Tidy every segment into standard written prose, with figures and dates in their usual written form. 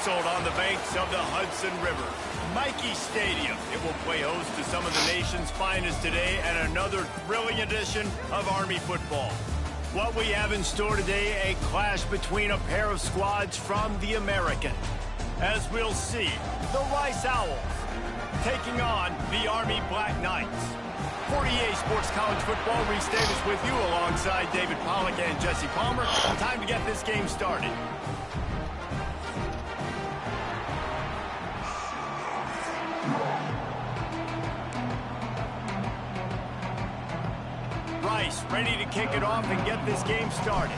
nestled on the banks of the Hudson River, Michie Stadium. It will play host to some of the nation's finest today and another thrilling edition of Army football. What we have in store today, a clash between a pair of squads from the American. As we'll see, the Rice Owls taking on the Army Black Knights. For EA Sports College Football, Reese Davis with you alongside David Pollack and Jesse Palmer. Time to get this game started. Rice ready to kick it off and get this game started.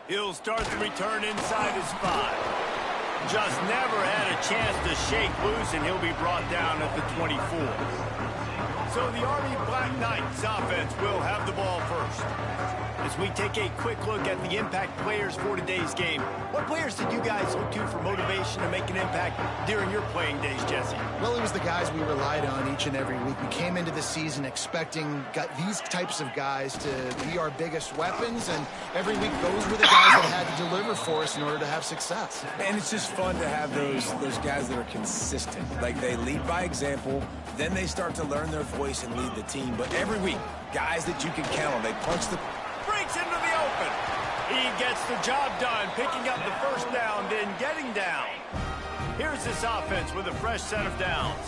He'll start the return inside his 5. Just never had a chance to shake loose, and he'll be brought down at the 24. So the Army Black Knights offense will have the ball first. As we take a quick look at the impact players for today's game, what players did you guys look to for motivation to make an impact during your playing days, Jesse? Well, it was the guys we relied on each and every week. We came into the season expecting these types of guys to be our biggest weapons, and every week those were the guys that had to deliver for us in order to have success. And it's just fun to have those guys that are consistent. Like, they lead by example, then they start to learn their voice and lead the team. But every week, guys that you can count on, they punch the... Breaks into the open. He gets the job done, picking up the first down, then getting down. Here's this offense with a fresh set of downs.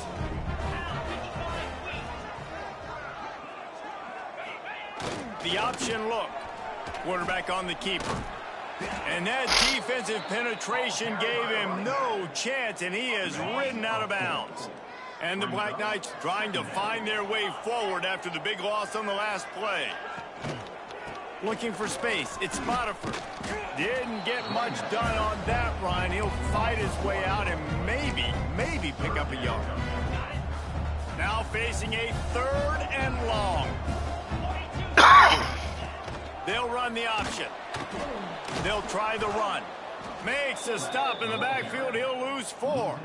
The option look. Quarterback on the keeper. And that defensive penetration gave him no chance, and he is ridden out of bounds. And the Black Knights trying to find their way forward after the big loss on the last play. Looking for space. It's Spotiford. Didn't get much done on that run. He'll fight his way out and maybe pick up a yard. Now facing a 3rd and long. They'll run the option. They'll try the run. Makes a stop in the backfield. He'll lose 4.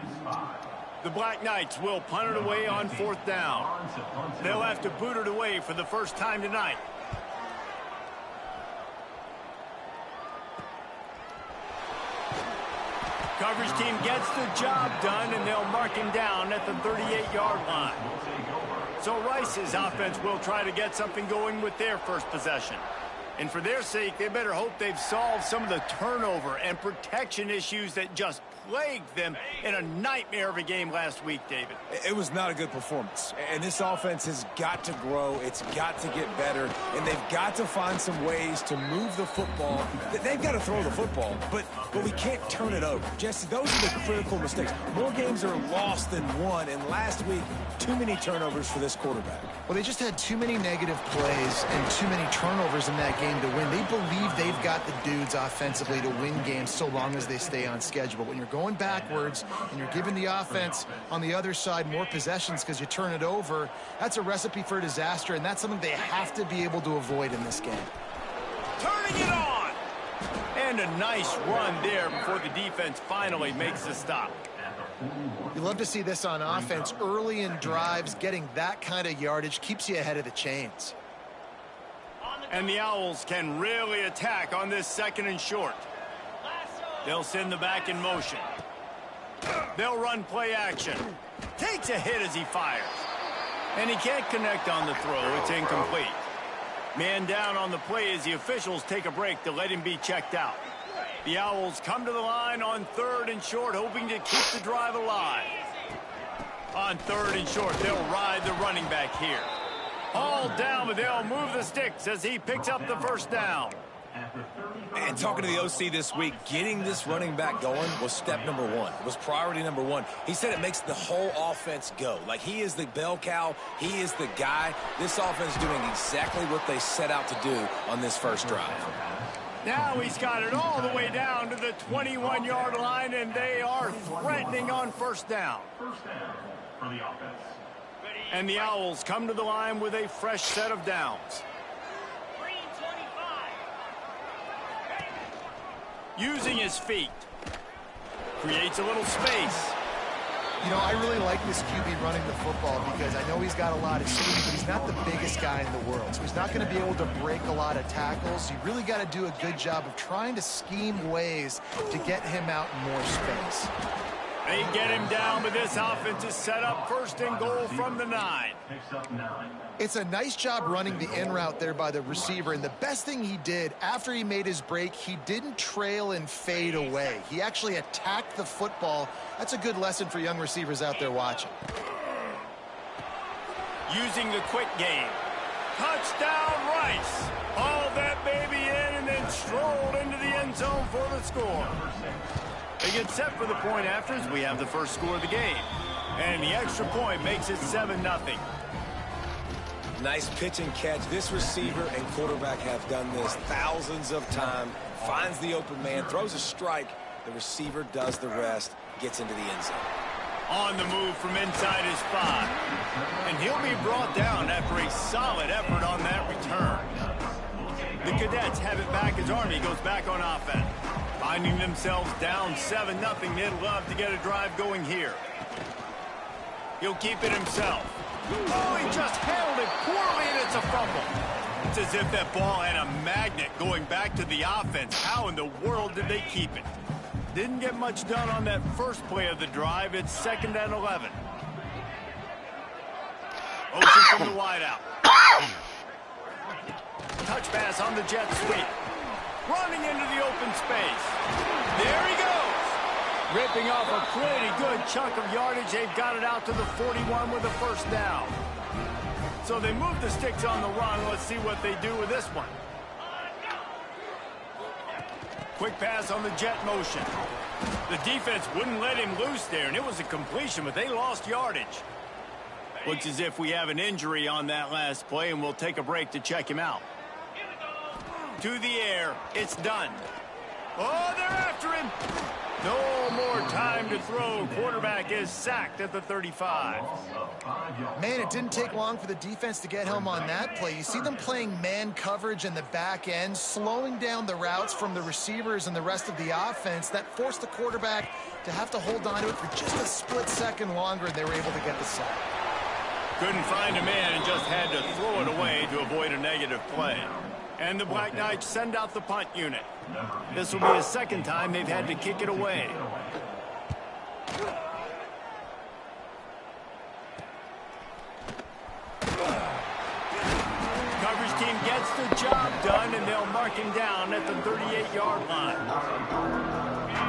The Black Knights will punt it away on 4th down. They'll have to boot it away for the first time tonight. Coverage team gets the job done, and they'll mark him down at the 38-yard line. So Rice's offense will try to get something going with their first possession. And for their sake, they better hope they've solved some of the turnover and protection issues that just plagued them in a nightmare of a game last week, David. It was not a good performance. And this offense has got to grow. It's got to get better. And they've got to find some ways to move the football. They've got to throw the football, but we can't turn it over. Jesse, those are the critical mistakes. More games are lost than won. And last week, too many turnovers for this quarterback. Well, they just had too many negative plays and too many turnovers in that game to win. They believe they've got the dudes offensively to win games so long as they stay on schedule. But when you're going backwards and you're giving the offense on the other side more possessions because you turn it over, that's a recipe for disaster, and that's something they have to be able to avoid in this game. Turning it on! And a nice run there before the defense finally makes the stop. You love to see this on offense. Early in drives, getting that kind of yardage keeps you ahead of the chains. And the Owls can really attack on this 2nd and short. They'll send the back in motion. They'll run play action. Takes a hit as he fires. And he can't connect on the throw. It's incomplete. Man down on the play as the officials take a break to let him be checked out. The Owls come to the line on 3rd and short, hoping to keep the drive alive. On 3rd and short, they'll ride the running back here. All down, but they'll move the sticks as he picks up the first down. And talking to the OC this week, getting this running back going was step number 1. It was priority number 1. He said it makes the whole offense go. Like, he is the bell cow. He is the guy. This offense is doing exactly what they set out to do on this first drive. Now he's got it all the way down to the 21-yard line, and they are threatening on 1st down. First down for the offense. And the Owls come to the line with a fresh set of downs. Using his feet. Creates a little space. You know, I really like this QB running the football because I know he's got a lot of speed, but he's not the biggest guy in the world. So he's not going to be able to break a lot of tackles. You really got to do a good job of trying to scheme ways to get him out in more space. They get him down, but this offense is set up first and goal from the 9. It's a nice job running the in route there by the receiver, and the best thing he did after he made his break, he didn't trail and fade away. He actually attacked the football. That's a good lesson for young receivers out there watching. Using the quick game. Touchdown, Rice. Hauled that baby in and then strolled into the end zone for the score. They get set for the point after as we have the first score of the game. And the extra point makes it 7-0. Nice pitch and catch. This receiver and quarterback have done this thousands of times. Finds the open man, throws a strike. The receiver does the rest, gets into the end zone. On the move from inside his 5. And he'll be brought down after a solid effort on that return. The Cadets have it back as Army goes back on offense. Finding themselves down 7-0, they'd love to get a drive going here. He'll keep it himself. Oh, he just handled it poorly, and it's a fumble. It's as if that ball had a magnet going back to the offense. How in the world did they keep it? Didn't get much done on that first play of the drive. It's 2nd and 11. Motion from the wideout. Touch pass on the jet sweep. Running into the open space. There he goes. Ripping off a pretty good chunk of yardage. They've got it out to the 41 with a first down. So they move the sticks on the run. Let's see what they do with this one. Quick pass on the jet motion. The defense wouldn't let him loose there, and it was a completion, but they lost yardage. Looks as if we have an injury on that last play, and we'll take a break to check him out. To the air. It's done. Oh, they're after him. No more time to throw. Quarterback is sacked at the 35. Man, it didn't take long for the defense to get home on that play. You see them playing man coverage in the back end, slowing down the routes from the receivers and the rest of the offense. That forced the quarterback to have to hold on to it for just a split second longer, and they were able to get the sack. Couldn't find a man and just had to throw it away to avoid a negative play. And the Black Knights send out the punt unit. This will be the second time they've had to kick it away. Coverage team gets the job done, and they'll mark him down at the 38-yard line.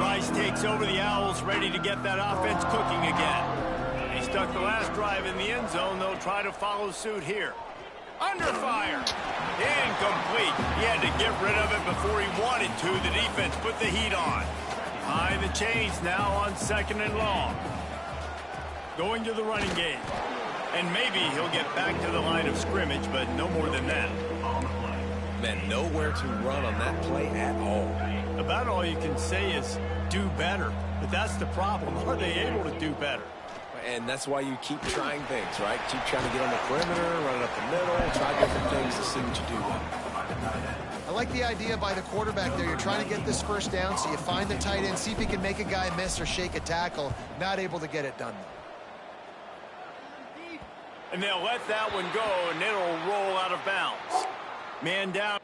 Rice takes over the Owls, ready to get that offense cooking again. They stuck the last drive in the end zone. They'll try to follow suit here. Under fire. Incomplete. He had to get rid of it before he wanted to. The defense put the heat on. Behind the chains now on 2nd and long. Going to the running game. And maybe he'll get back to the line of scrimmage, but no more than that. Man, nowhere to run on that play at all. About all you can say is do better. But that's the problem. Are they able to do better? And that's why you keep trying things, right? Keep trying to get on the perimeter, run it up the middle, try different things to see what you do well. I like the idea by the quarterback there. You're trying to get this first down, so you find the tight end, see if he can make a guy miss or shake a tackle. Not able to get it done, though. And they'll let that one go, and it'll roll out of bounds. Man down.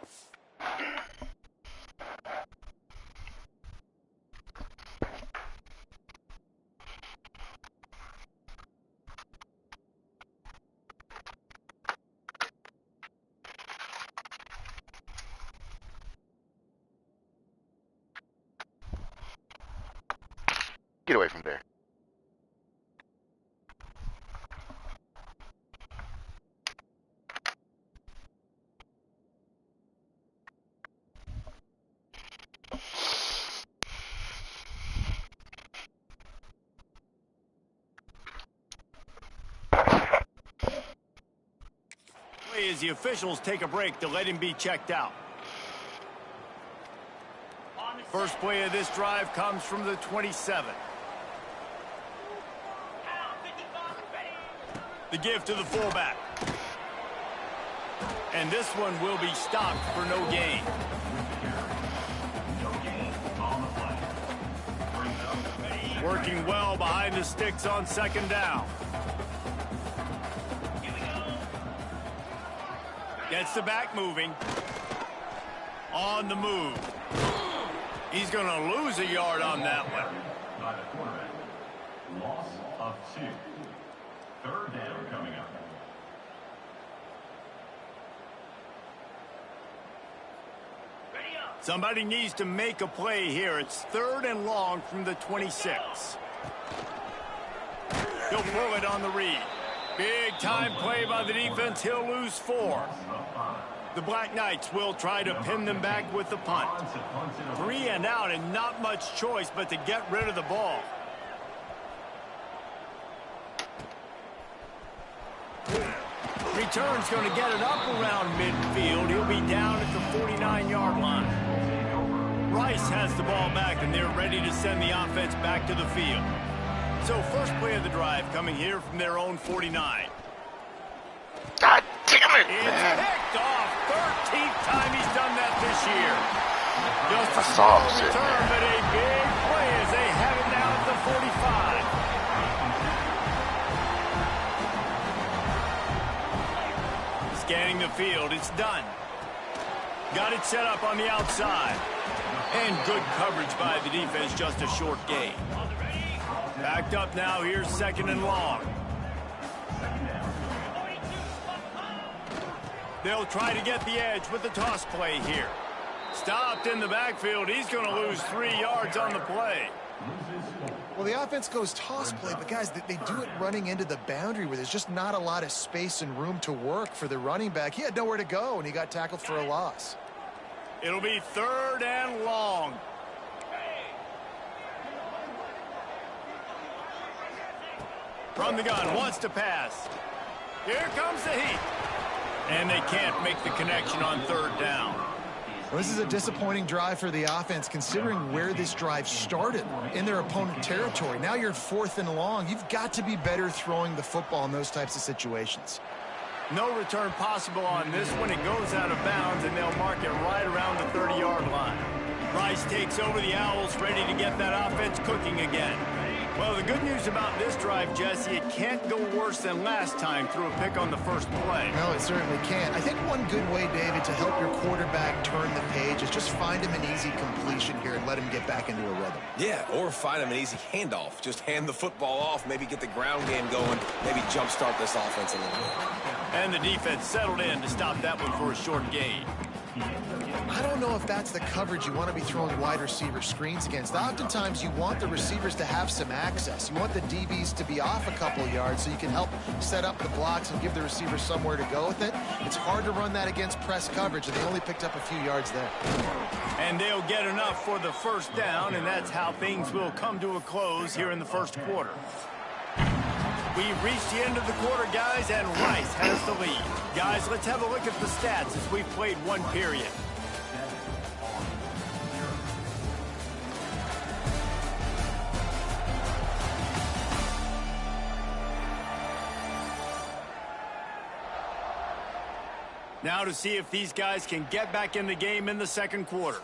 Get away from there. As the officials take a break to let him be checked out. First play of this drive comes from the 27. The give to the fullback. And this one will be stopped for no gain. Working well behind the sticks on second down. Gets the back moving. On the move. He's going to lose a yard on that one. By the quarterback. Loss of 2. Third down coming up. Somebody needs to make a play here. It's 3rd and long from the 26. He'll pull it on the read. Big time play by the defense. He'll lose 4. The Black Knights will try to pin them back with the punt. 3 and out and not much choice but to get rid of the ball. Return's going to get it up around midfield. He'll be down at the 49-yard line. Rice has the ball back, and they're ready to send the offense back to the field. So first play of the drive coming here from their own 49. God damn it, It's man. picked off. 13th time he's done that this year. Just a I saw small him sitting return, there. but a big play as they have it now at the 45. Scanning the field, it's done. Got it set up on the outside. And good coverage by the defense, just a short gain. Backed up now, here's 2nd and long. They'll try to get the edge with the toss play here. Stopped in the backfield, he's going to lose 3 yards on the play. Well, the offense goes toss play, but guys, they do it running into the boundary where there's just not a lot of space and room to work for the running back. He had nowhere to go, and he got tackled for a loss. It'll be 3rd and long. From the gun, wants to pass. Here comes the heat. And they can't make the connection on 3rd down. Well, this is a disappointing drive for the offense, considering where this drive started, in their opponent territory. Now you're 4th and long. You've got to be better throwing the football in those types of situations. No return possible on this one. It goes out of bounds, and they'll mark it right around the 30-yard line. Rice takes over the Owls, ready to get that offense cooking again. Well, the good news about this drive, Jesse, it can't go worse than last time through a pick on the first play. No, it certainly can't. I think one good way, David, to help your quarterback turn the page is just find him an easy completion here and let him get back into a rhythm. Yeah, or find him an easy handoff. Just hand the football off, maybe get the ground game going, maybe jumpstart this offense a little bit. And the defense settled in to stop that one for a short gain. I don't know if that's the coverage you want to be throwing wide receiver screens against. Oftentimes, you want the receivers to have some access. You want the DBs to be off a couple yards so you can help set up the blocks and give the receivers somewhere to go with it. It's hard to run that against press coverage, and they only picked up a few yards there. And they'll get enough for the first down, and that's how things will come to a close here in the first quarter. We've reached the end of the quarter, guys, and Rice has the lead. Guys, let's have a look at the stats as we've played one period. Now to see if these guys can get back in the game in the second quarter.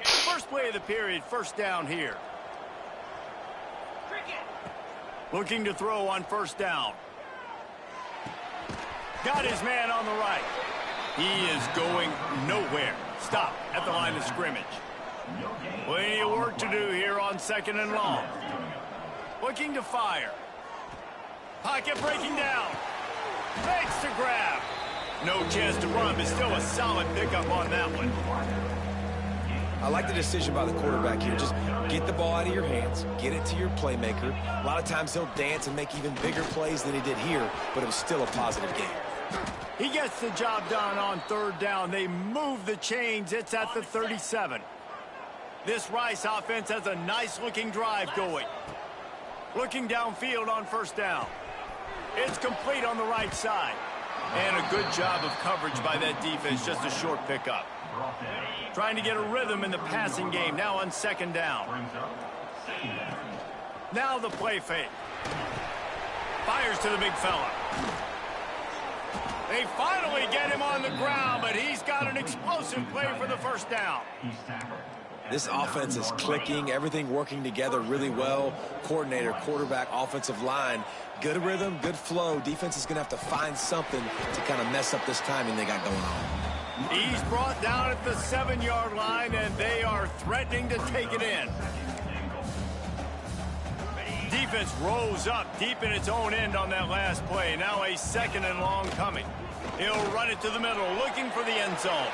First play of the period, first down here. Looking to throw on first down. Got his man on the right. He is going nowhere. Stop at the line of scrimmage. Plenty of work to do here on 2nd and long. Looking to fire. Pocket breaking down. Fakes to grab. No chance to run, but still a solid pickup on that one. I like the decision by the quarterback here. Just get the ball out of your hands, get it to your playmaker. A lot of times he'll dance and make even bigger plays than he did here, but it was still a positive game. He gets the job done on 3rd down. They move the chains. It's at the 37. This Rice offense has a nice-looking drive going. Looking downfield on first down. It's complete on the right side. And a good job of coverage by that defense. Just a short pickup. Trying to get a rhythm in the passing game. Now on 2nd down. Now the play fake. Fires to the big fella. They finally get him on the ground, but he's got an explosive play for the first down. This offense is clicking, everything working together really well. Coordinator, quarterback, offensive line, good rhythm, good flow. Defense is going to have to find something to kind of mess up this timing they got going on. He's brought down at the 7-yard line, and they are threatening to take it in. Defense rolls up deep in its own end on that last play. Now a 2nd and long coming. He'll run it to the middle, looking for the end zone.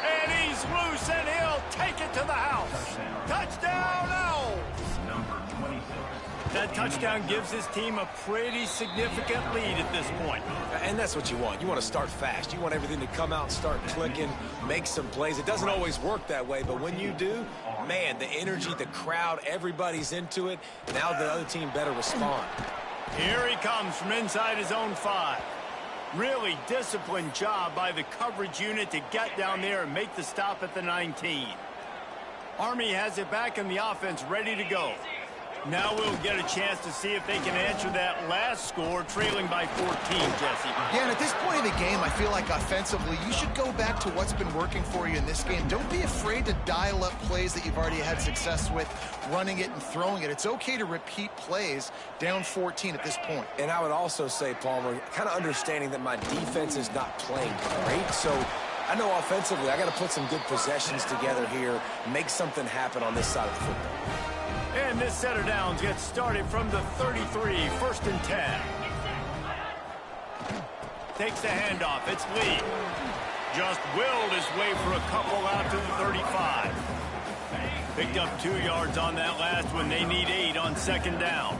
And he's loose, and he'll take it to the house. Touchdown, Owls! That touchdown gives his team a pretty significant lead at this point. And that's what you want. You want to start fast. You want everything to come out and start clicking, make some plays. It doesn't always work that way, but when you do, man, the energy, the crowd, everybody's into it. Now the other team better respond. Here he comes from inside his own 5. Really disciplined job by the coverage unit to get down there and make the stop at the 19. Army has it back in the offense, ready to go. Now we'll get a chance to see if they can answer that last score, trailing by 14, Jesse. Yeah, and at this point of the game, I feel like offensively, you should go back to what's been working for you in this game. Don't be afraid to dial up plays that you've already had success with, running it and throwing it. It's okay to repeat plays down 14 at this point. And I would also say, Palmer, kind of understanding that my defense is not playing great, so I know offensively I got to put some good possessions together here, make something happen on this side of the football. And this set of downs gets started from the 33, 1st and 10. Takes the handoff. It's Lee. Just willed his way for a couple out to the 35. Picked up 2 yards on that last one. They need 8 on 2nd down.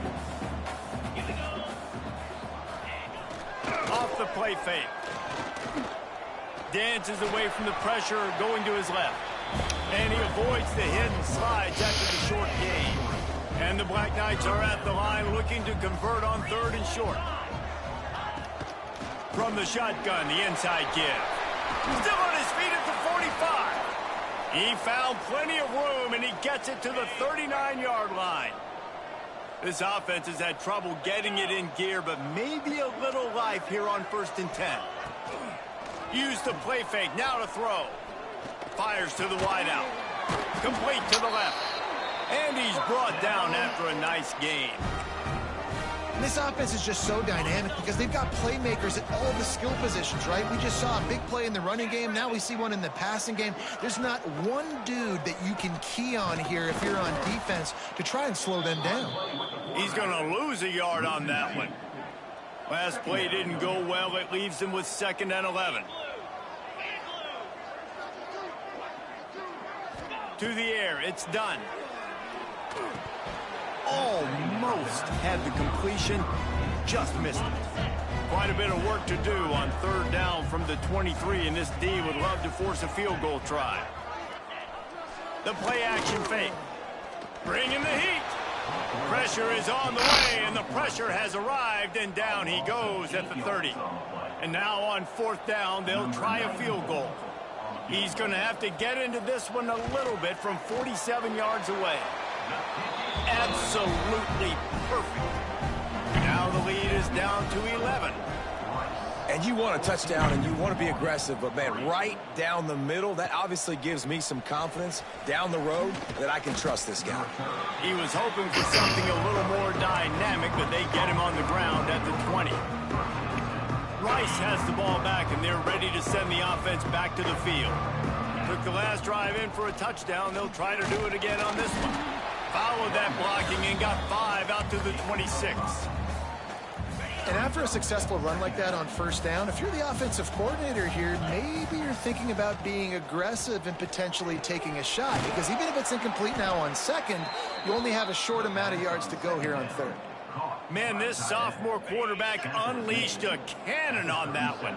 Off the play fake. Dances away from the pressure, going to his left. And he avoids the hit and slides after the short gain. And the Black Knights are at the line looking to convert on 3rd and short. From the shotgun, the inside give. Still on his feet at the 45. He found plenty of room, and he gets it to the 39-yard line. This offense has had trouble getting it in gear, but maybe a little life here on 1st and 10. Use the play fake, now to throw. Fires to the wideout. Complete to the left. And he's brought down after a nice gain. And this offense is just so dynamic because they've got playmakers at all the skill positions, right? We just saw a big play in the running game. Now we see one in the passing game. There's not one dude that you can key on here if you're on defense to try and slow them down. He's going to lose a yard on that one. Last play didn't go well. It leaves him with 2nd and 11. To the air, it's done. Almost had the completion, just missed it. Quite a bit of work to do on 3rd down from the 23, and this D would love to force a field goal try. The play action fake. Bringing the heat. Pressure is on the way, and the pressure has arrived, and down he goes at the 30. And now on 4th down, they'll try a field goal. He's going to have to get into this one a little bit from 47 yards away. Absolutely perfect. Now the lead is down to 11. And you want a touchdown and you want to be aggressive, but, man, right down the middle, that obviously gives me some confidence down the road that I can trust this guy. He was hoping for something a little more dynamic, but they get him on the ground at the 20. Rice has the ball back, and they're ready to send the offense back to the field. Took the last drive in for a touchdown. They'll try to do it again on this one. Followed that blocking and got 5 out to the 26. And after a successful run like that on 1st down, if you're the offensive coordinator here, maybe you're thinking about being aggressive and potentially taking a shot. Because even if it's incomplete now on 2nd, you only have a short amount of yards to go here on 3rd. Man, this sophomore quarterback unleashed a cannon on that one.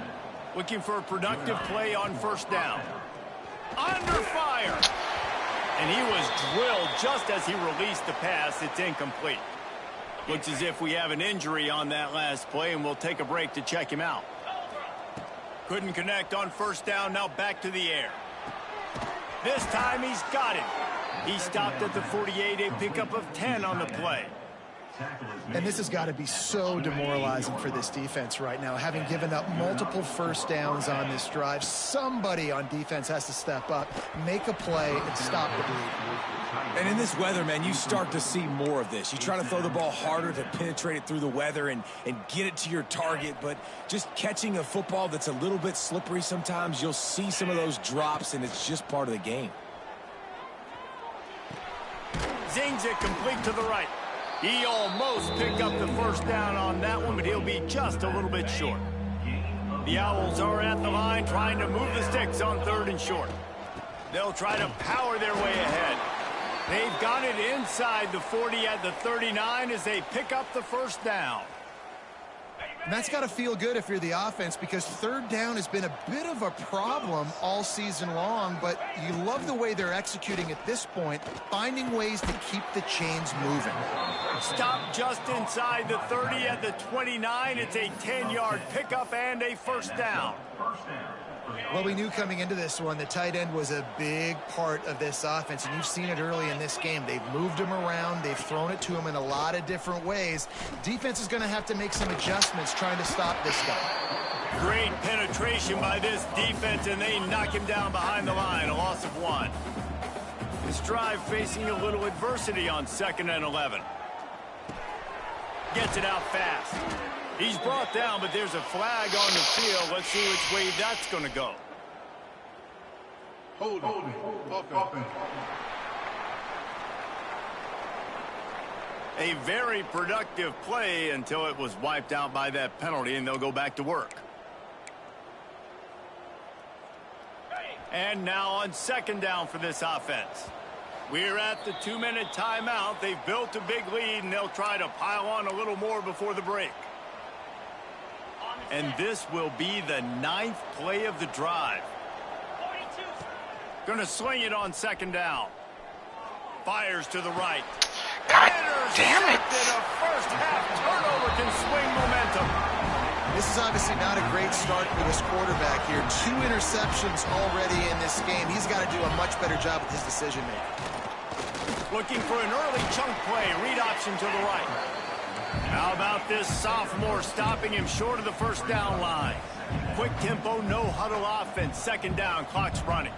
Looking for a productive play on 1st down. Under fire. And he was drilled just as he released the pass. It's incomplete. Looks as if we have an injury on that last play, and we'll take a break to check him out. Couldn't connect on 1st down. Now back to the air. This time he's got it. He stopped at the 48, a pickup of 10 on the play. And this has got to be so demoralizing for this defense right now, having given up multiple first downs on this drive. Somebody on defense has to step up, make a play, and stop the bleed. And in this weather, man, you start to see more of this. You try to throw the ball harder to penetrate it through the weather and get it to your target, but just catching a football that's a little bit slippery sometimes, you'll see some of those drops, and it's just part of the game. Zings it complete to the right. He almost picked up the first down on that one, but he'll be just a little bit short. The Owls are at the line trying to move the sticks on 3rd and short. They'll try to power their way ahead. They've got it inside the 40 at the 39 as they pick up the first down. And that's got to feel good if you're the offense, because 3rd down has been a bit of a problem all season long, but you love the way they're executing at this point, finding ways to keep the chains moving. Stop just inside the 30 at the 29. It's a 10-yard pickup and a first down. Well, we knew coming into this one the tight end was a big part of this offense, and you've seen it early in this game. They've moved him around. They've thrown it to him in a lot of different ways. Defense is going to have to make some adjustments trying to stop this guy. Great penetration by this defense, and they knock him down behind the line, a loss of 1. This drive facing a little adversity on 2nd and 11. Gets it out fast. He's brought down, but there's a flag on the field. Let's see which way that's going to go. Hold it. A very productive play until it was wiped out by that penalty, and they'll go back to work. And now on 2nd down for this offense. We're at the 2-minute timeout. They've built a big lead, and they'll try to pile on a little more before the break. And this will be the 9th play of the drive. Going to sling it on 2nd down. Fires to the right. God damn it! A first half turnover can swing momentum. This is obviously not a great start for this quarterback here. 2 interceptions already in this game. He's got to do a much better job with his decision-making. Looking for an early chunk play. Read option to the right. How about this sophomore stopping him short of the first down line? Quick tempo, no huddle offense. 2nd down, clock's running.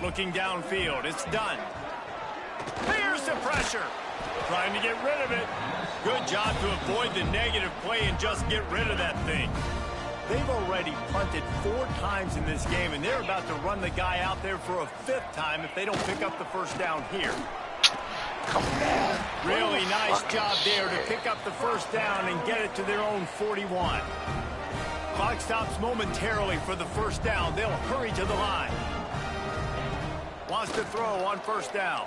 Looking downfield, it's done. Here's the pressure. Trying to get rid of it. Good job to avoid the negative play and just get rid of that thing. They've already punted 4 times in this game, and they're about to run the guy out there for a 5th time if they don't pick up the first down here. Come on. Really nice job there to pick up the first down and get it to their own 41. Clock stops momentarily for the first down. They'll hurry to the line. Wants to throw on 1st down.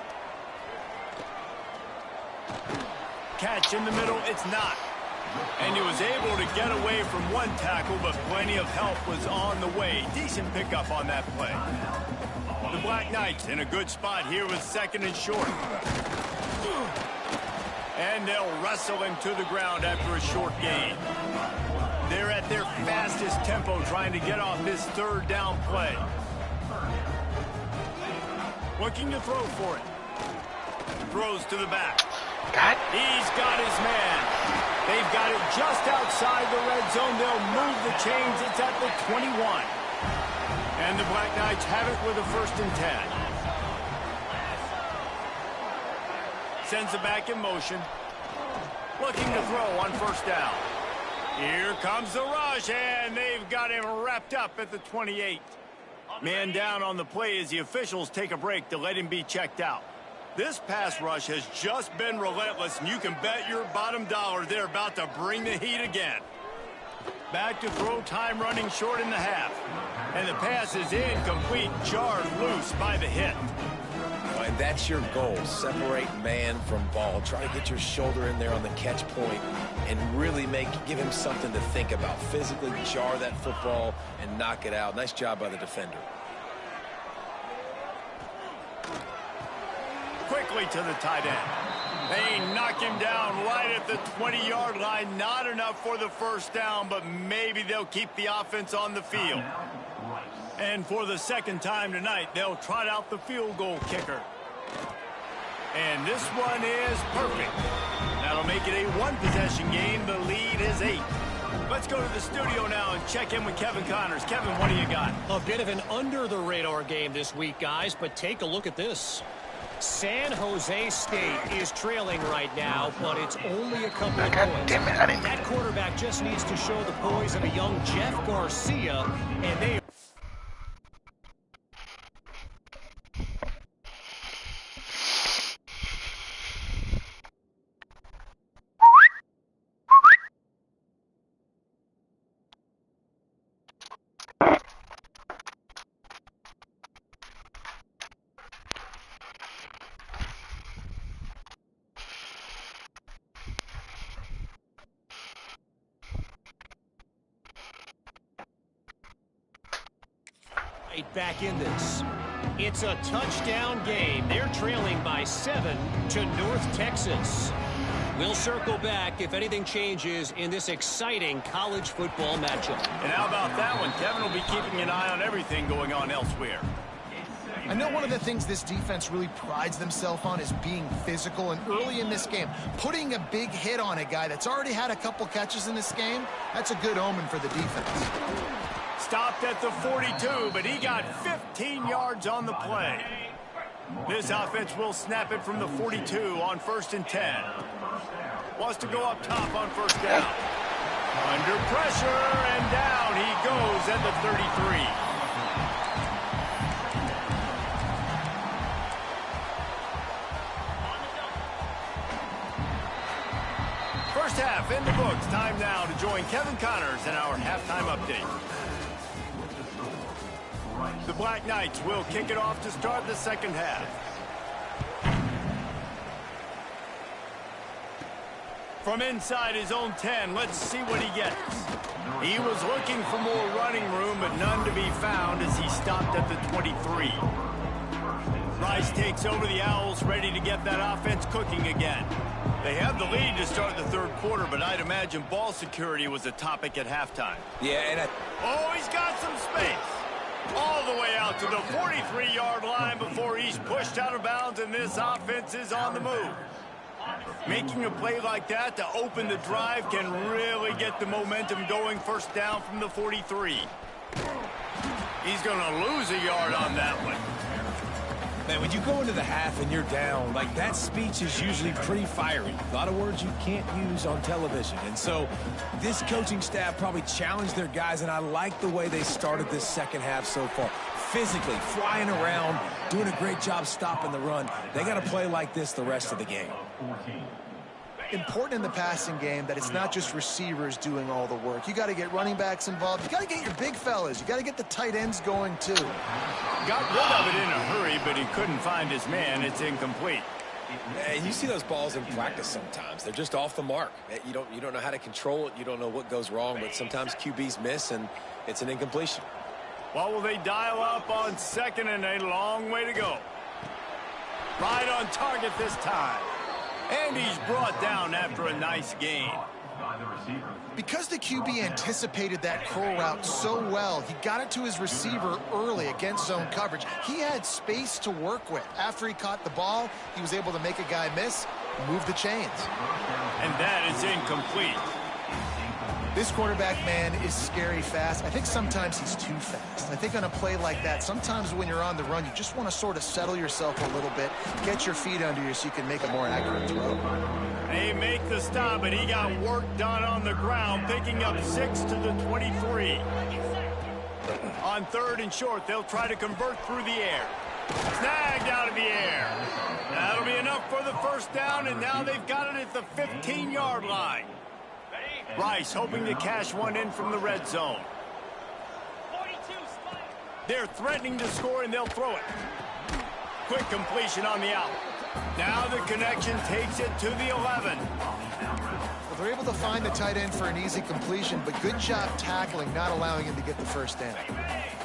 Catch in the middle, it's not. And he was able to get away from 1 tackle, but plenty of help was on the way. Decent pickup on that play. The Black Knights in a good spot here with 2nd and short. And they'll wrestle him to the ground after a short gain. They're at their fastest tempo trying to get off this 3rd down play. Looking to throw for it. Throws to the back. He's got his man. They've got it just outside the red zone. They'll move the chains. It's at the 21. And the Black Knights have it with a 1st and 10. Sends it back in motion. Looking to throw on 1st down. Here comes the rush, and they've got him wrapped up at the 28. Man down on the play as the officials take a break to let him be checked out. This pass rush has just been relentless, and you can bet your bottom dollar they're about to bring the heat again. Back to throw, time running short in the half. And the pass is incomplete, jarred loose by the hit. And that's your goal, separate man from ball. Try to get your shoulder in there on the catch point and really give him something to think about. Physically jar that football and knock it out. Nice job by the defender. Quickly to the tight end. They knock him down right at the 20-yard line. Not enough for the first down, but maybe they'll keep the offense on the field. And for the 2nd time tonight, they'll trot out the field goal kicker. And this one is perfect. That'll make it a one-possession game. The lead is 8. Let's go to the studio now and check in with Kevin Connors. Kevin, what do you got? A bit of an under-the-radar game this week, guys, but take a look at this. San Jose State is trailing right now, but it's only a couple of points. Damn it, I didn't... That quarterback just needs to show the poise of a young Jeff Garcia, and they... back in this. It's a touchdown game. They're trailing by 7 to North Texas. We'll circle back if anything changes in this exciting college football matchup. And how about that one? Kevin will be keeping an eye on everything going on elsewhere. I know one of the things this defense really prides themselves on is being physical, and early in this game, putting a big hit on a guy that's already had a couple catches in this game, that's a good omen for the defense. Stopped at the 42, but he got 15 yards on the play. This offense will snap it from the 42 on 1st and 10. Wants to go up top on 1st down. Under pressure, and down he goes at the 33. First half in the books. Time now to join Kevin Connors in our halftime update. The Black Knights will kick it off to start the second half. From inside his own 10, let's see what he gets. He was looking for more running room, but none to be found as he stopped at the 23. Rice takes over the Owls, ready to get that offense cooking again. They have the lead to start the third quarter, but I'd imagine ball security was a topic at halftime. Yeah, and oh, he's got some space. All the way out to the 43-yard line before he's pushed out of bounds, and this offense is on the move. Making a play like that to open the drive can really get the momentum going. First down from the 43. He's going to lose a yard on that one. man, when you go into the half and you're down, like that speech is usually pretty fiery. A lot of words you can't use on television. And so this coaching staff probably challenged their guys, and I like the way they started this second half so far. Physically, flying around, doing a great job stopping the run. They got to play like this the rest of the game. Important in the passing game that it's not just receivers doing all the work. You got to get running backs involved. You got to get your big fellas. You got to get the tight ends going too. Got rid of it in a hurry, but he couldn't find his man. It's incomplete. And you see those balls in practice sometimes. They're just off the mark. You don't know how to control it. You don't know what goes wrong, but sometimes QBs miss, and it's an incompletion. Well, will they dial up on second and a long way to go? Right on target this time. And he's brought down after a nice gain. Because the QB anticipated that curl route so well, he got it to his receiver early against zone coverage. He had space to work with. After he caught the ball, he was able to make a guy miss, move the chains. And that is incomplete. This quarterback, man, is scary fast. I think sometimes he's too fast. I think on a play like that, sometimes when you're on the run, you just want to sort of settle yourself a little bit, get your feet under you so you can make a more accurate throw. They make the stop, and he got work done on the ground, picking up 6 to the 23. On third and short, they'll try to convert through the air. Snagged out of the air. That'll be enough for the first down, and now they've got it at the 15-yard line. Rice hoping to cash one in from the red zone. They're threatening to score, and they'll throw it. Quick completion on the out. Now the connection takes it to the 11. Well, they're able to find the tight end for an easy completion, but good job tackling, not allowing him to get the first down.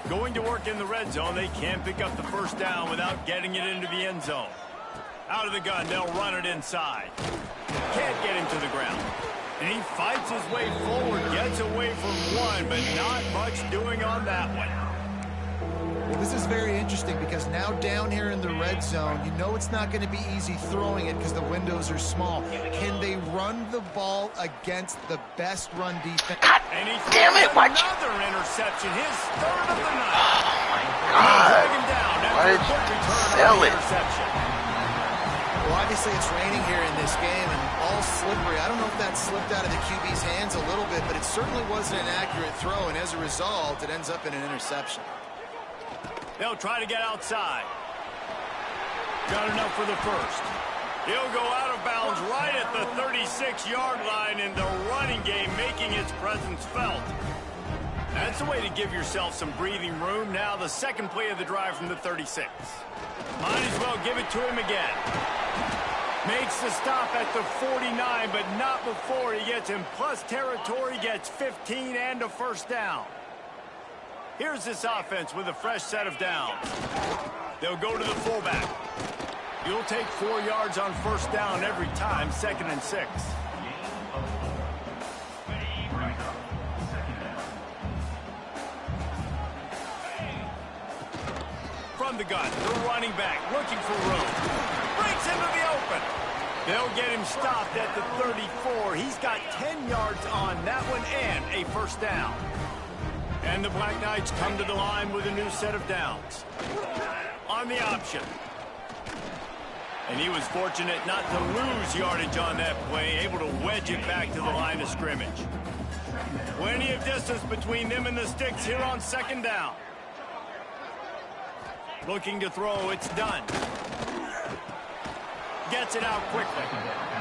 Going to work in the red zone, they can't pick up the first down without getting it into the end zone. Out of the gun, they'll run it inside. Can't get him to the ground. And he fights his way forward, gets away from one, but not much doing on that one. Well, This is very interesting because now down here in the red zone, you know it's not going to be easy throwing it because the windows are small. Can they run the ball against the best run defense? God damn it, watch. Another interception, his third of the night. Oh, my God. Why did you sell it? Well, obviously it's raining here in this game and all slippery. I don't know if that slipped out of the QB's hands a little bit, but it certainly wasn't an accurate throw, and as a result, it ends up in an interception. They'll try to get outside. Got enough for the first. He'll go out of bounds right at the 36-yard line in the running game, making its presence felt. That's a way to give yourself some breathing room. Now the second play of the drive from the 36. Might as well give it to him again. Makes the stop at the 49, but not before he gets in plus territory, gets 15 and a first down. Here's this offense with a fresh set of downs. They'll go to the fullback. You'll take 4 yards on first down every time, 2nd and 6. From the gun, the running back looking for room. Breaks into the open. They'll get him stopped at the 34. He's got 10 yards on that one and a first down. And the Black Knights come to the line with a new set of downs. On the option. And he was fortunate not to lose yardage on that play, able to wedge it back to the line of scrimmage. Plenty of distance between them and the sticks here on 2nd down. Looking to throw, it's done. Gets it out quickly.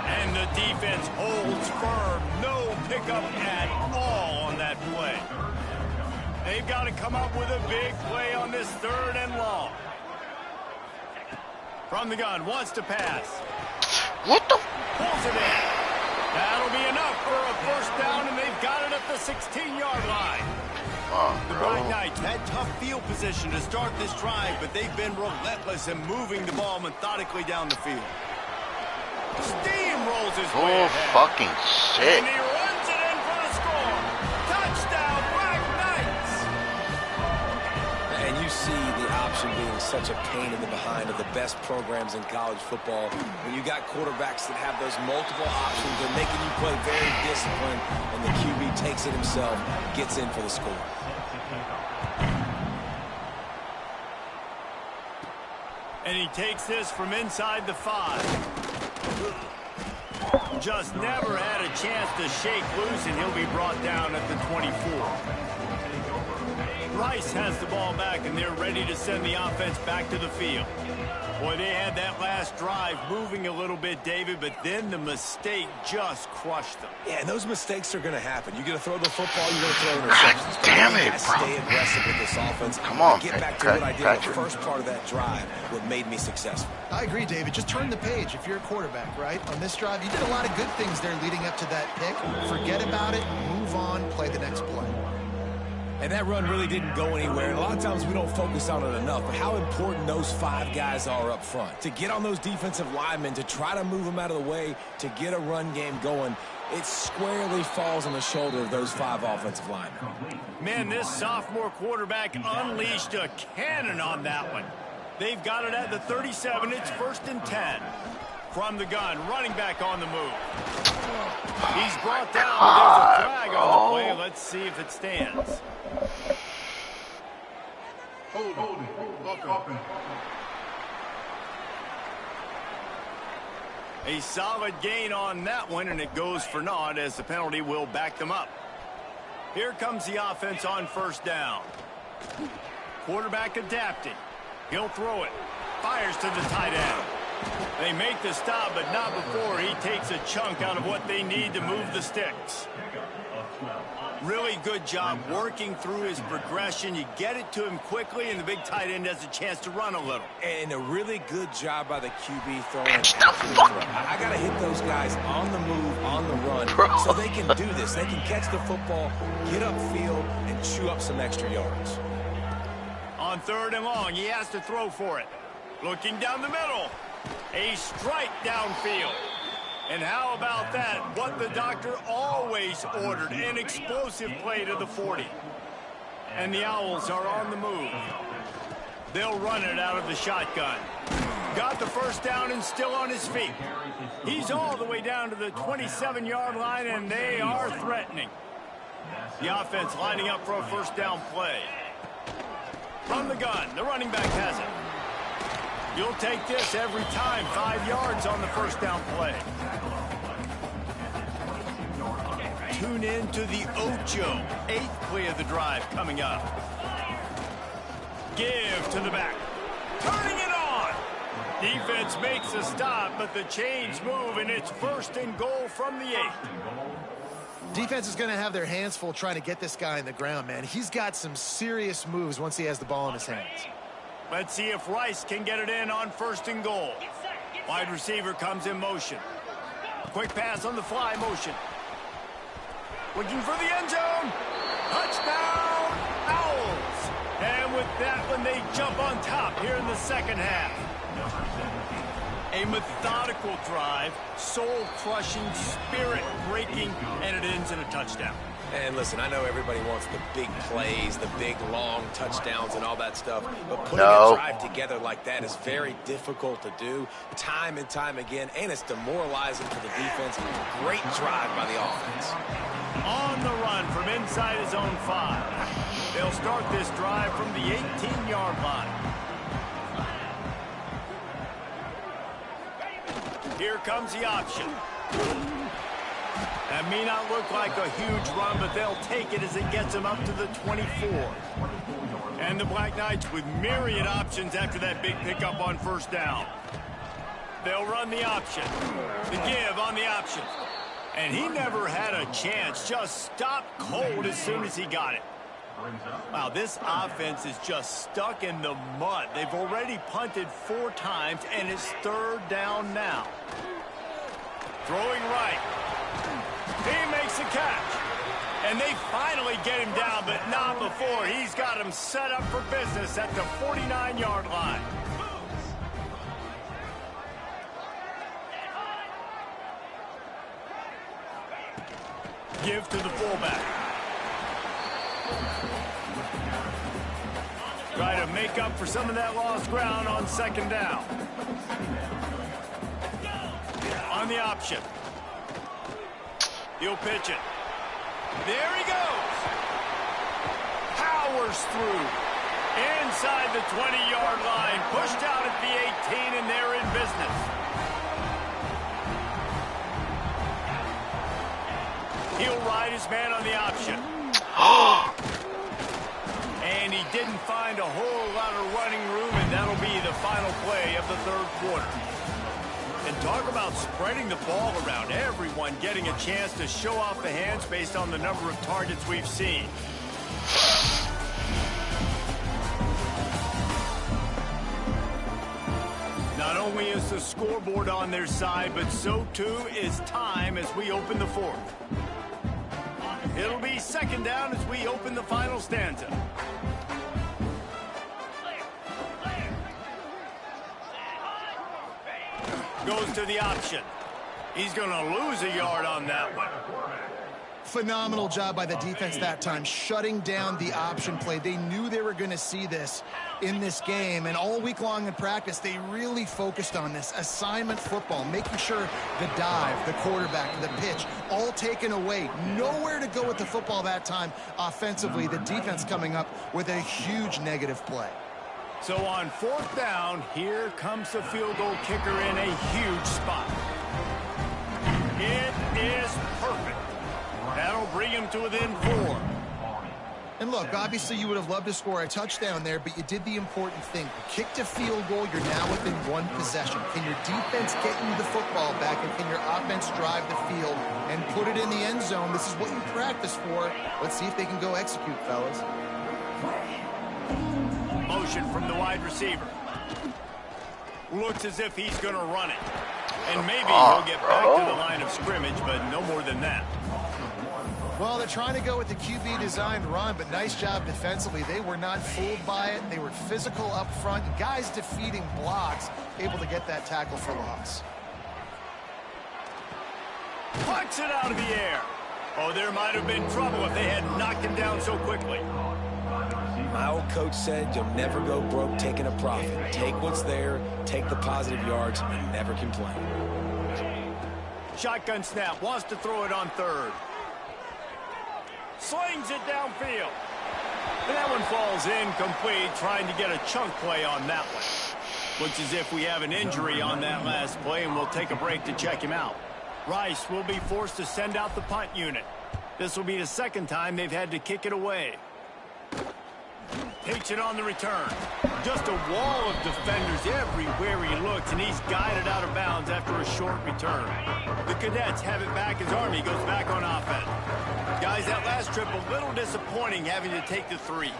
And the defense holds firm. No pickup at all on that play. They've got to come up with a big play on this 3rd and long. From the gun, wants to pass. What the? Pulls it in. That'll be enough for a first down, and they've got it at the 16-yard line. The Black Knights had tough field position to start this drive, but they've been relentless in moving the ball methodically down the field. Steamrolls his way ahead. Fucking shit. And he runs it in for the score. Touchdown, Black Knights. And you see the option being such a pain in the behind of the best programs in college football. When you got quarterbacks that have those multiple options, they're making you play very disciplined, and the QB takes it himself, gets in for the score. And he takes this from inside the 5. Just never had a chance to shake loose, and he'll be brought down at the 24. Rice has the ball back, and they're ready to send the offense back to the field. Boy, they had that last drive moving a little bit, David, but then the mistake just crushed them. Yeah, and those mistakes are going to happen. You're going to throw the football, you're going to throw interceptions. God damn it, bro. Stay aggressive with this offense. Come on, get back to what I did in the first part of that drive, what made me successful. I agree, David. Just turn the page if you're a quarterback, right? On this drive, you did a lot of good things there leading up to that pick. Forget about it, move on, play the next play. And that run really didn't go anywhere. And a lot of times we don't focus on it enough, but how important those 5 guys are up front. To get on those defensive linemen, to try to move them out of the way, to get a run game going, it squarely falls on the shoulder of those 5 offensive linemen. Man, this sophomore quarterback unleashed a cannon on that one. They've got it at the 37. It's 1st and 10. From the gun, running back on the move. He's brought down. There's a flag on the play. Let's see if it stands. Hold it. A solid gain on that one, and it goes for naught as the penalty will back them up. Here comes the offense on first down. Quarterback adapting. He'll throw it. Fires to the tight end. They make the stop, but not before he takes a chunk out of what they need to move the sticks. Really good job working through his progression. You get it to him quickly, and the big tight end has a chance to run a little. And a really good job by the QB throwing it after the throw. I got to hit those guys on the move, on the run, so they can do this. They can catch the football, get upfield, and chew up some extra yards. On 3rd and long, he has to throw for it. Looking down the middle. A strike downfield. And how about that? What the doctor always ordered, an explosive play to the 40. And the Owls are on the move. They'll run it out of the shotgun. Got the first down and still on his feet. He's all the way down to the 27-yard line, and they are threatening. The offense lining up for a first down play. From the gun, the running back has it. You'll take this every time. 5 yards on the first down play. Tune in to the Ocho. 8th play of the drive coming up. Give to the back. Turning it on. Defense makes a stop, but the chains move, and it's 1st and goal from the 8. Defense is going to have their hands full trying to get this guy in the ground, man. He's got some serious moves once he has the ball in his hands. Let's see if Rice can get it in on 1st and goal. Wide receiver comes in motion. Quick pass on the fly motion. Looking for the end zone. Touchdown, Owls. And with that one, they jump on top here in the second half. A methodical drive, soul-crushing, spirit-breaking, and it ends in a touchdown. And listen, I know everybody wants the big plays, the big, long touchdowns and all that stuff, but putting a drive together like that is very difficult to do time and time again, and it's demoralizing for the defense. Great drive by the offense. On the run from inside his own 5. They'll start this drive from the 18-yard line. Here comes the option. That may not look like a huge run, but they'll take it as it gets them up to the 24. And the Black Knights with myriad options after that big pickup on first down. They'll run the option. The give on the option. And he never had a chance. Just stopped cold as soon as he got it. Wow, this offense is just stuck in the mud. They've already punted 4 times, and it's 3rd down now. Throwing right. He makes a catch. And they finally get him down, but not before. He's got him set up for business at the 49-yard line. Give to the fullback. Try to make up for some of that lost ground on 2nd down. On the option. He'll pitch it. There he goes. Powers through. Inside the 20-yard line. Pushed out at the 18, and they're in business. He'll ride his man on the option. And he didn't find a whole lot of running room, and that'll be the final play of the 3rd quarter. And talk about spreading the ball around. Everyone getting a chance to show off the hands based on the number of targets we've seen. Not only is the scoreboard on their side, but so too is time as we open the 4th. It'll be 2nd down as we open the final stanza. Goes to the option. He's going to lose a yard on that one. Phenomenal job by the defense that time, shutting down the option play. They knew they were going to see this in this game, and all week long in practice, they really focused on this assignment football, making sure the dive, the quarterback, the pitch, all taken away. Nowhere to go with the football that time offensively. The defense coming up with a huge negative play. So on 4th down, here comes the field goal kicker in a huge spot. It is perfect. That'll bring him to within 4. And look, obviously you would have loved to score a touchdown there, but you did the important thing. You kicked a field goal, you're now within 1 possession. Can your defense get you the football back, and can your offense drive the field and put it in the end zone? This is what you practice for. Let's see if they can go execute, fellas. Motion from the wide receiver. Looks as if he's going to run it. And maybe he'll get back to the line of scrimmage, but no more than that. Well, they're trying to go with the QB-designed run, but nice job defensively. They were not fooled by it. They were physical up front. Guys defeating blocks, able to get that tackle for loss. Pucks it out of the air. Oh, there might have been trouble if they had knocked him down so quickly. My old coach said you'll never go broke taking a profit. Take what's there, take the positive yards, and never complain. Shotgun snap, wants to throw it on third. Slings it downfield. And that one falls incomplete, trying to get a chunk play on that one. Looks as if we have an injury on that last play, and we'll take a break to check him out. Rice will be forced to send out the punt unit. This will be the second time they've had to kick it away. Takes it on the return. Just a wall of defenders everywhere he looks, and he's guided out of bounds after a short return. The Cadets have it back as Army goes back on offense. Guys, that last trip a little disappointing having to take the 3.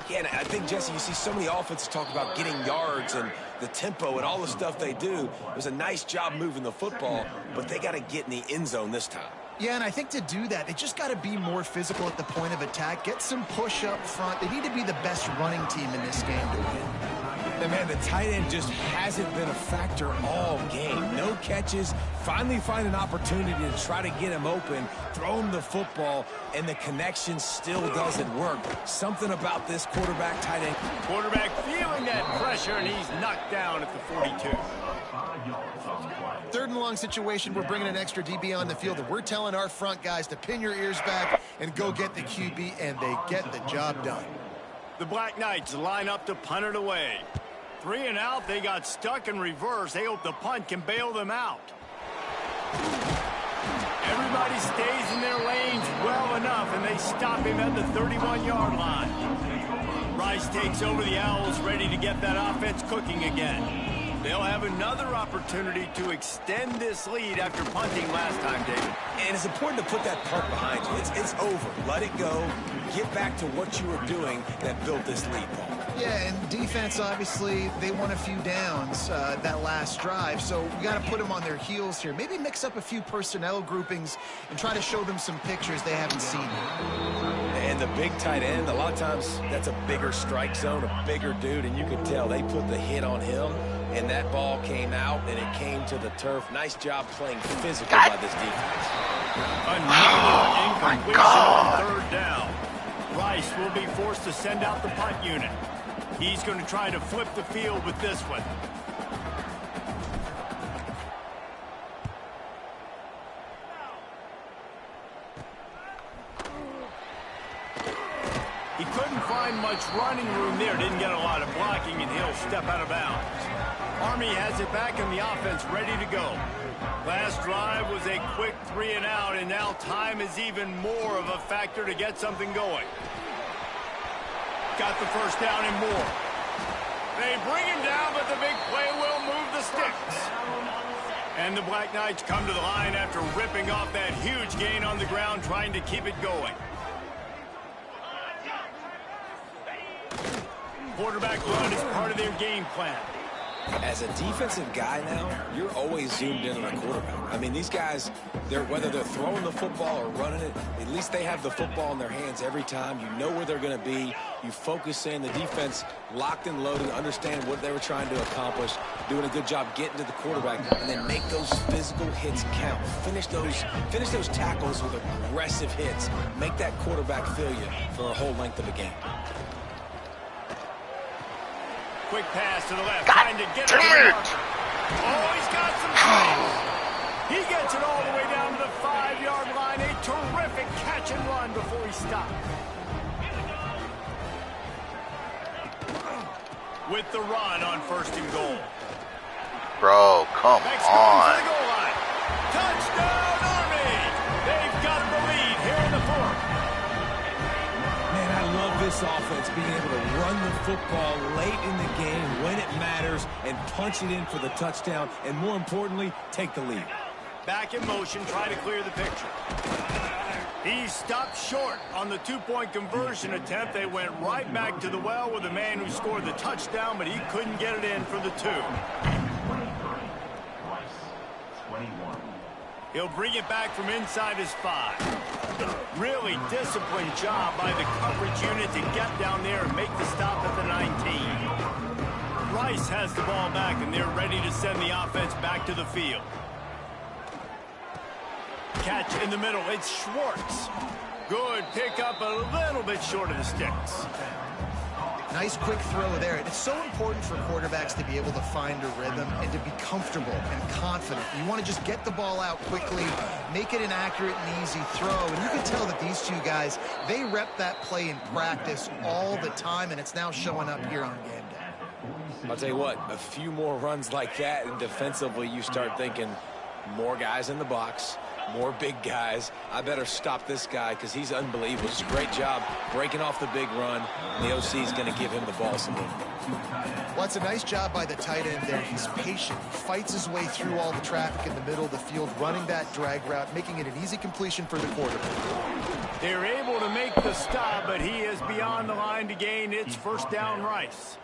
Yeah, and I think, Jesse, you see so many offenses talk about getting yards and the tempo and all the stuff they do. It was a nice job moving the football, but they got to get in the end zone this time. Yeah, and I think to do that, they just got to be more physical at the point of attack, get some push up front. They need to be the best running team in this game to win. And man, the tight end just hasn't been a factor all game. No catches, finally find an opportunity to try to get him open, throw him the football, and the connection still doesn't work. Something about this quarterback tight end. Quarterback feeling that pressure, and he's knocked down at the 42. 3rd and long situation, we're bringing an extra DB on the field, and we're telling our front guys to pin your ears back and go get the QB, and they get the job done. The Black Knights line up to punt it away. 3 and out, they got stuck in reverse. They hope the punt can bail them out. Everybody stays in their lanes well enough, and they stop him at the 31-yard line. Rice takes over the Owls, ready to get that offense cooking again. They'll have another opportunity to extend this lead after punting last time, David. And it's important to put that punt behind you. It's over. Let it go. Get back to what you were doing that built this lead, Paul. Yeah, and defense, obviously, they won a few downs that last drive, so we got to put them on their heels here. Maybe mix up a few personnel groupings and try to show them some pictures they haven't seen yet. And the big tight end, a lot of times that's a bigger strike zone, a bigger dude, and you can tell they put the hit on him, and that ball came out, and it came to the turf. Nice job playing physical by this defense. Another incompletion on 3rd down. Rice will be forced to send out the punt unit. He's going to try to flip the field with this one. He couldn't find much running room there. Didn't get a lot of blocking, and he'll step out of bounds. Army has it back in the offense, ready to go. Last drive was a quick 3 and out, and now time is even more of a factor to get something going. Got the first down and more. They bring him down, but the big play will move the sticks. And the Black Knights come to the line after ripping off that huge gain on the ground, trying to keep it going. Quarterback run is part of their game plan. As a defensive guy now, you're always zoomed in on a quarterback. I mean, these guys, whether they're throwing the football or running it, at least they have the football in their hands every time. You know where they're going to be. You focus in. The defense locked and loaded, understand what they were trying to accomplish, doing a good job getting to the quarterback, and then make those physical hits count. Finish those tackles with aggressive hits. Make that quarterback feel you for a whole length of a game. Quick pass to the left, trying to get it to the marker. Oh, he's got some space. He gets it all the way down to the 5-yard line. A terrific catch and run before he stopped. With the run on 1st and goal. Bro, come Next on. to the goal line. Touchdown, Army! They've got the lead here in the 4th. Man, I love this offense being able to run the football late in the game when it matters and punch it in for the touchdown, and more importantly, take the lead. Back in motion, try to clear the picture. He stopped short on the 2-point conversion attempt. They went right back to the well with the man who scored the touchdown, but he couldn't get it in for the 2. He'll bring it back from inside his 5. Really disciplined job by the coverage unit to get down there and make the stop at the 19. Rice has the ball back, and they're ready to send the offense back to the field. Catch in the middle. It's Schwartz. Good pick up, a little bit short of the sticks. Nice quick throw there. It's so important for quarterbacks to be able to find a rhythm and to be comfortable and confident. You want to just get the ball out quickly, make it an accurate and easy throw. And you can tell that these two guys, they rep that play in practice all the time, and it's now showing up here on game day. I'll tell you what, a few more runs like that, and defensively you start thinking more guys in the box, more big guys. I better stop this guy because he's unbelievable. It's a great job breaking off the big run. And the OC is going to give him the ball some more. Well, it's a nice job by the tight end there. He's patient. He fights his way through all the traffic in the middle of the field, running that drag route, making it an easy completion for the quarterback. They're able to make the stop, but he is beyond the line to gain. It's first down, Rice.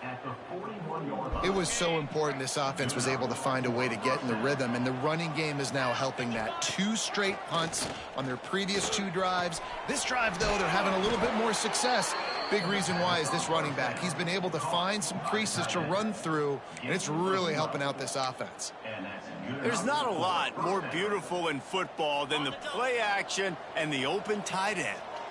It was so important this offense was able to find a way to get in the rhythm, and the running game is now helping that. 2 straight punts on their previous 2 drives. This drive, though, they're having a little bit more success. Big reason why is this running back. He's been able to find some creases to run through, and it's really helping out this offense. There's not a lot more beautiful in football than the play action and the open tight end.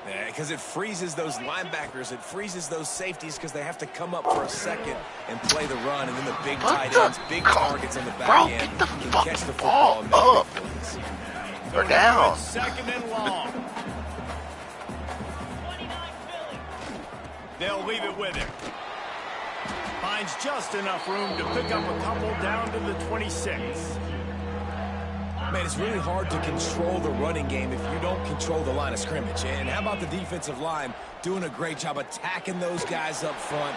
Yeah, because it freezes those linebackers. It freezes those safeties because they have to come up for a second and play the run. And then the big tight ends, big targets on the back end can catch the football and make big plays. We're down. Second and long. They'll leave it with him. Finds just enough room to pick up a couple down to the 26. Man, it's really hard to control the running game if you don't control the line of scrimmage. And how about the defensive line doing a great job attacking those guys up front?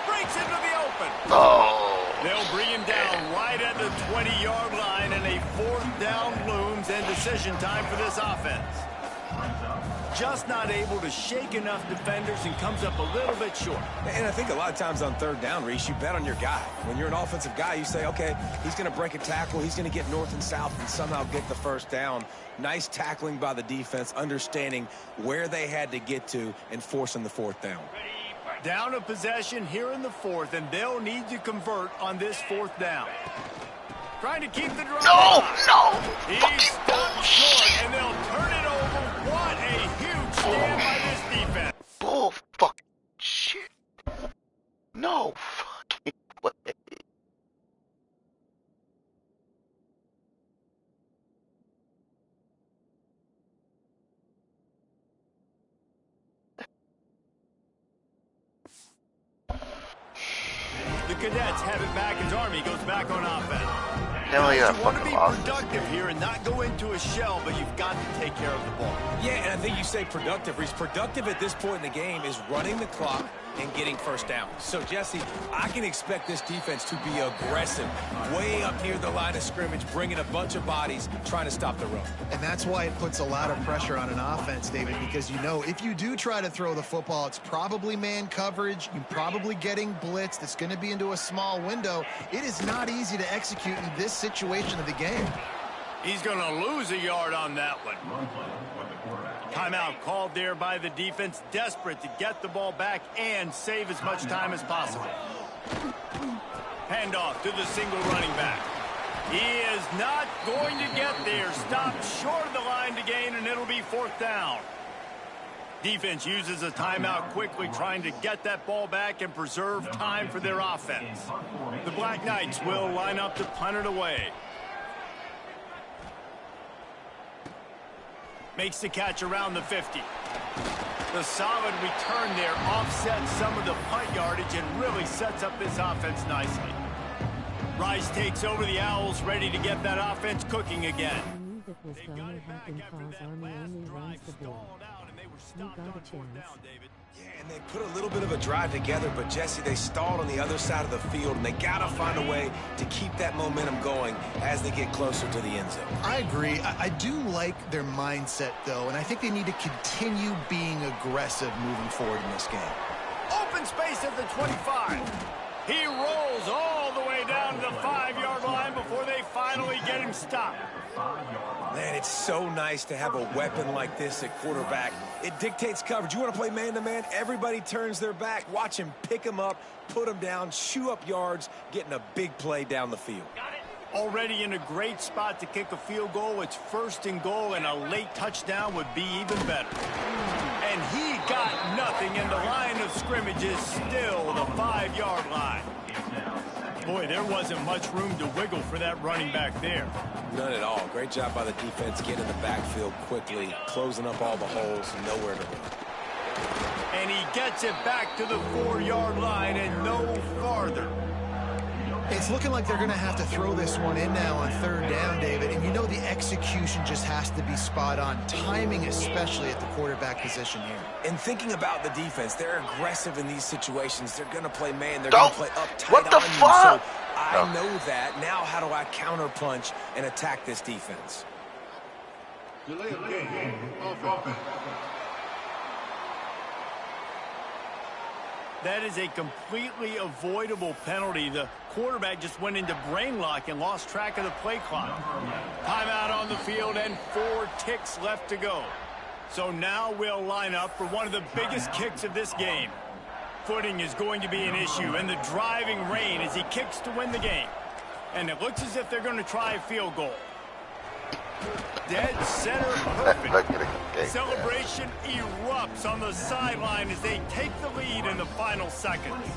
Breaks into the open. Oh. They'll bring him down right at the 20-yard line, and a 4th down looms, and decision time for this offense. Just not able to shake enough defenders and comes up a little bit short. And I think a lot of times on 3rd down, Reese, you bet on your guy. When you're an offensive guy, you say, okay, he's going to break a tackle, he's going to get north and south and somehow get the 1st down. Nice tackling by the defense, understanding where they had to get to and forcing the 4th down. Down a possession here in the 4th, and they'll need to convert on this 4th down. Trying to keep the drive. No. He's stopped short, and they'll turn it over. What a huge stand by this defense. Bull fucking shit. No fucking way. The Cadets have it back as Army goes back on offense. Hell yeah, You want to fucking be lost. productive here and not go into a shell, but you've got to take care of the ball. Yeah, and I think you say productive, Reese. Productive at this point in the game is running the clock and getting 1st down. So, Jesse, I can expect this defense to be aggressive, way up near the line of scrimmage, bringing a bunch of bodies, trying to stop the run. And that's why it puts a lot of pressure on an offense, David, because you know if you do try to throw the football, it's probably man coverage. You're probably getting blitzed. It's going to be into a small window. It is not easy to execute in this situation of the game. He's going to lose a yard on that one. Timeout called there by the defense, desperate to get the ball back and save as much time as possible. Handoff to the single running back. He is not going to get there. Stopped short of the line to gain, and it'll be 4th down. Defense uses a timeout quickly, trying to get that ball back and preserve time for their offense. The Black Knights will line up to punt it away. Makes the catch around the 50. The solid return there offsets some of the punt yardage and really sets up this offense nicely. Rice takes over the Owls, ready to get that offense cooking again. They got it back after that last drive stalled out, and they were stopped on 4th down, David. Yeah, and they put a little bit of a drive together, but Jesse, they stalled on the other side of the field, and they got to find a way to keep that momentum going as they get closer to the end zone. I agree. I do like their mindset, though, and I think they need to continue being aggressive moving forward in this game. Open space at the 25. He rolls all the way down to the 5-yard line before they finally get him stopped. Man, it's so nice to have a weapon like this at quarterback. It dictates coverage. You want to play man-to-man? Everybody turns their back. Watch him pick him up, put him down, shoo up yards, getting a big play down the field. Already in a great spot to kick a field goal. It's 1st and goal, and a late touchdown would be even better. And he got nothing, and the line of scrimmage is still the 5-yard line. Boy, there wasn't much room to wiggle for that running back there. None at all. Great job by the defense getting in the backfield quickly, closing up all the holes, nowhere to go. And he gets it back to the 4-yard line and no farther. It's looking like they're going to have to throw this one in now on 3rd down, David. And you know the execution just has to be spot on. Timing, especially at the quarterback position here. And thinking about the defense, they're aggressive in these situations. They're going to play man. They're going to play up tight what the on you. fuck? So I know that. Now how do I counterpunch and attack this defense? Delay of game. Offense. That is a completely avoidable penalty. The quarterback just went into brain lock and lost track of the play clock. Timeout on the field and 4 ticks left to go. So now we'll line up for one of the biggest kicks of this game. Footing is going to be an issue, and the driving rain as he kicks to win the game. And it looks as if they're going to try a field goal. Dead center perfect. Celebration erupts on the sideline as they take the lead in the final seconds.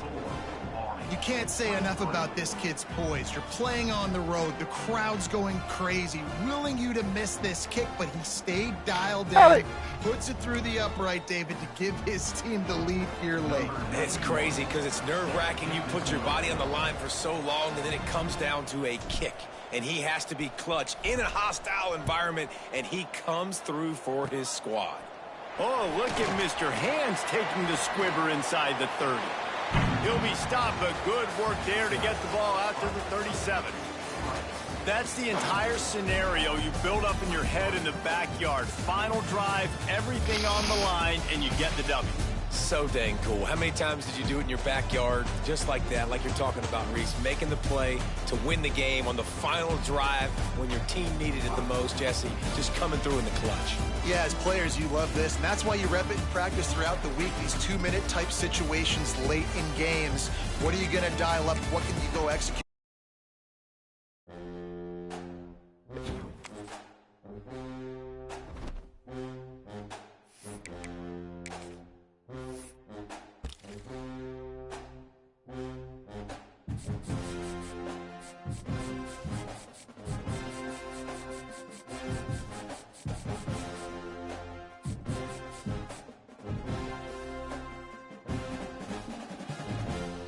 You can't say enough about this kid's poise. You're playing on the road. The crowd's going crazy, willing you to miss this kick, but he stayed dialed in. Puts it through the upright, David, to give his team the lead here late. It's crazy because it's nerve-wracking. You put your body on the line for so long, and then it comes down to a kick. And he has to be clutch in a hostile environment, and he comes through for his squad. Oh, look at Mr. Hands taking the squibber inside the 30. He'll be stopped, but good work there to get the ball out to the 37. That's the entire scenario you build up in your head in the backyard. Final drive, everything on the line, and you get the W. So dang cool. How many times did you do it in your backyard just like that, like you're talking about, Reese, making the play to win the game on the final drive when your team needed it the most, Jesse, just coming through in the clutch. Yeah, as players, you love this, and that's why you rep it in practice throughout the week, these 2-minute type situations late in games. What are you going to dial up? What can you go execute?